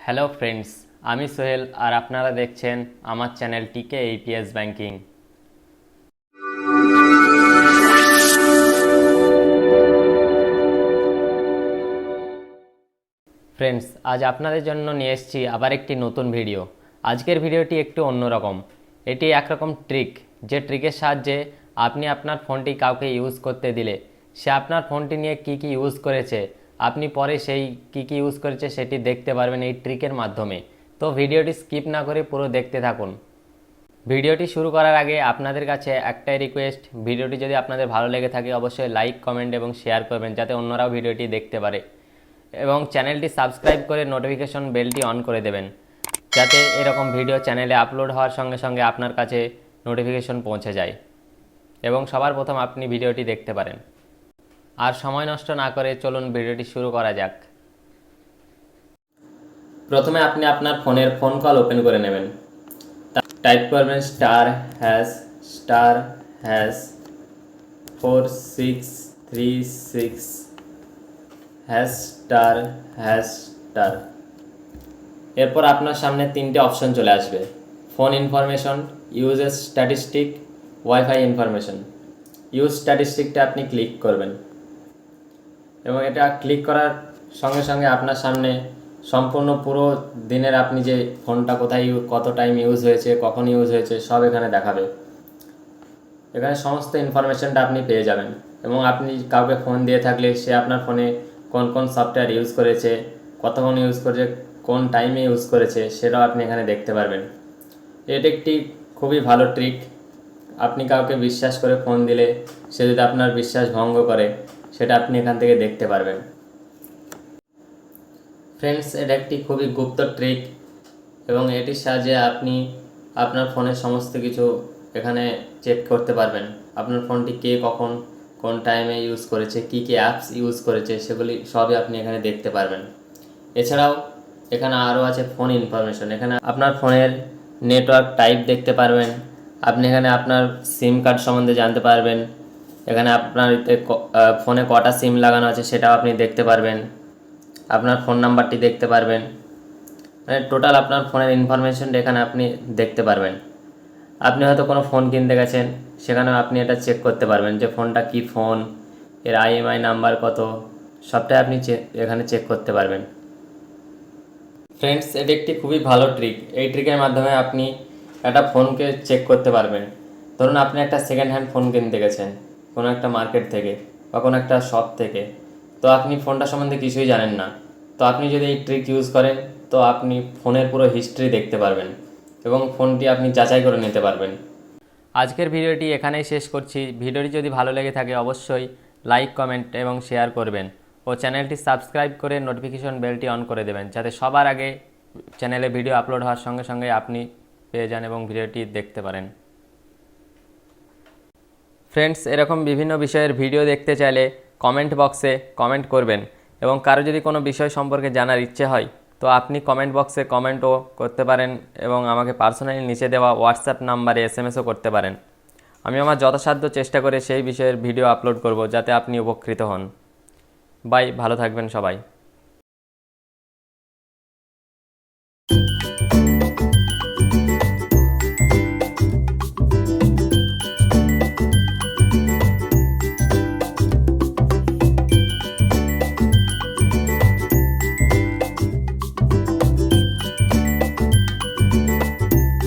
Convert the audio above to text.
Hello friends, আমি সোহেল আর আপনারা দেখছেন আমার চ্যানেল টিকে এইপিএস ব্যাংকিং। ফ্রেন্ডস, আজ আপনাদের জন্য নিয়ে এসেছি আবার একটি নতুন ভিডিও। আজকের ভিডিওটি একটু অন্যরকম। এটি একরকম ট্রিক, যে ট্রিকের সাহায্যে আপনি আপনার ফোনটি কাউকে ইউজ করতে দিলে সে আপনার ফোনটি নিয়ে কি কি ইউজ করেছে, আপনি পরে সেই কি কি ইউজ করেছে সেটি দেখতে পারবেন এই ট্রিকের মাধ্যমে। তো ভিডিওটি স্কিপ না করে পুরো দেখতে থাকুন। ভিডিওটি শুরু করার আগে আপনাদের কাছে একটাই রিকোয়েস্ট, ভিডিওটি যদি আপনাদের ভালো লেগে থাকে অবশ্যই লাইক, কমেন্ট এবং শেয়ার করবেন যাতে অন্যরাও ভিডিওটি দেখতে পারে, এবং চ্যানেলটি সাবস্ক্রাইব করে নোটিফিকেশন বেলটি অন করে দেবেন যাতে এরকম ভিডিও চ্যানেলে আপলোড হওয়ার সঙ্গে সঙ্গে আপনার কাছে নোটিফিকেশন পৌঁছে যায় এবং সবার প্রথম আপনি ভিডিওটি দেখতে পারেন। আর সময় নষ্ট না করে চলুন ভিডিওটি শুরু করা যাক। প্রথমে আপনি আপনার ফোনের ফোন কল ওপেন করে নেবেন। টাইপ করবেন *#*4636#*#*। এরপর আপনার সামনে তিনটে অপশন চলে আসবে: phone information, usages statistic, WiFi information. Use স্ট্যাটিস্টিকটা আপনি ক্লিক করবেন এবং এটা ক্লিক করার সঙ্গে সঙ্গে আপনার সামনে সম্পূর্ণ পুরো দিনের আপনি যে ফোনটা কোথায় কত টাইম ইউজ হয়েছে, কখন ইউজ হয়েছে সব এখানে দেখাবে। এখানে সমস্ত ইনফরমেশনটা আপনি পেয়ে যাবেন এবং আপনি কাউকে ফোন দিয়ে থাকলে সে আপনার ফোনে কোন কোন সফটওয়্যার ইউজ করেছে, কতক্ষণ ইউজ করেছে, কোন টাইমে ইউজ করেছে সেটাও আপনি এখানে দেখতে পারবেন। এটি একটি খুবই ভালো ট্রিক। আপনি কাউকে বিশ্বাস করে ফোন দিলে সে যদি আপনার বিশ্বাস ভঙ্গ করে সেটা আপনি এখান থেকে দেখতে পারবেন। ফ্রেন্ডস, এটা একটি খুবই গুপ্ত ট্রিক এবং এটির সাহায্যে আপনি আপনার ফোনের সমস্ত কিছু এখানে চেক করতে পারবেন। আপনার ফোনটি কে কখন কোন টাইমে ইউজ করেছে, কী কী অ্যাপস ইউজ করেছে সেগুলি সবই আপনি এখানে দেখতে পারবেন। এছাড়াও এখানে আরও আছে ফোন ইনফরমেশন। এখানে আপনার ফোনের নেটওয়ার্ক টাইপ দেখতে পারবেন, আপনি এখানে আপনার সিম কার্ড সম্বন্ধে জানতে পারবেন, এখানে আপনার ফোনে কটা সিম লাগানো আছে সেটাও আপনি দেখতে পারবেন, আপনার ফোন নাম্বারটি দেখতে পারবেন, মানে টোটাল আপনার ফোনের ইনফরমেশনটা এখানে আপনি দেখতে পারবেন। আপনি হয়তো কোনো ফোন কিনতে গেছেন, সেখানেও আপনি এটা চেক করতে পারবেন যে ফোনটা কী ফোন, এর IMEI নাম্বার কত, সবটাই আপনি এখানে চেক করতে পারবেন। ফ্রেন্ডস, এটি একটি খুবই ভালো ট্রিক। এই ট্রিকের মাধ্যমে আপনি একটা ফোনকে চেক করতে পারবেন। ধরুন আপনি একটা সেকেন্ড হ্যান্ড ফোন কিনতে গেছেন কোনো একটা মার্কেট থেকে বা কোনো একটা শপ থেকে, তো আপনি ফোনটা সম্বন্ধে কিছুই জানেন না। তো আপনি যদি এই ট্রিক ইউজ করেন তো আপনি ফোনের পুরো হিস্ট্রি দেখতে পারবেন এবং ফোনটি আপনি যাচাই করে নিতে পারবেন। আজকের ভিডিওটি এখানেই শেষ করছি। ভিডিওটি যদি ভালো লেগে থাকে অবশ্যই লাইক, কমেন্ট এবং শেয়ার করবেন ও চ্যানেলটি সাবস্ক্রাইব করে নোটিফিকেশন বেলটি অন করে দেবেন যাতে সবার আগে চ্যানেলে ভিডিও আপলোড হওয়ার সঙ্গে সঙ্গে আপনি পেয়ে যান এবং ভিডিওটি দেখতে পারেন। ফ্রেন্ডস, এরকম বিভিন্ন বিষয়ের ভিডিও দেখতে চাইলে কমেন্ট বক্সে কমেন্ট করবেন এবং কারো যদি কোনো বিষয় সম্পর্কে জানার ইচ্ছে হয় তো আপনি কমেন্ট বক্সে কমেন্টও করতে পারেন এবং আমাকে পার্সোনালি নিচে দেওয়া হোয়াটসঅ্যাপ নাম্বারে SMS করতে পারেন। আমি আমার যথাসাধ্য চেষ্টা করে সেই বিষয়ের ভিডিও আপলোড করব যাতে আপনি উপকৃত হন। বাই, ভালো থাকবেন সবাই।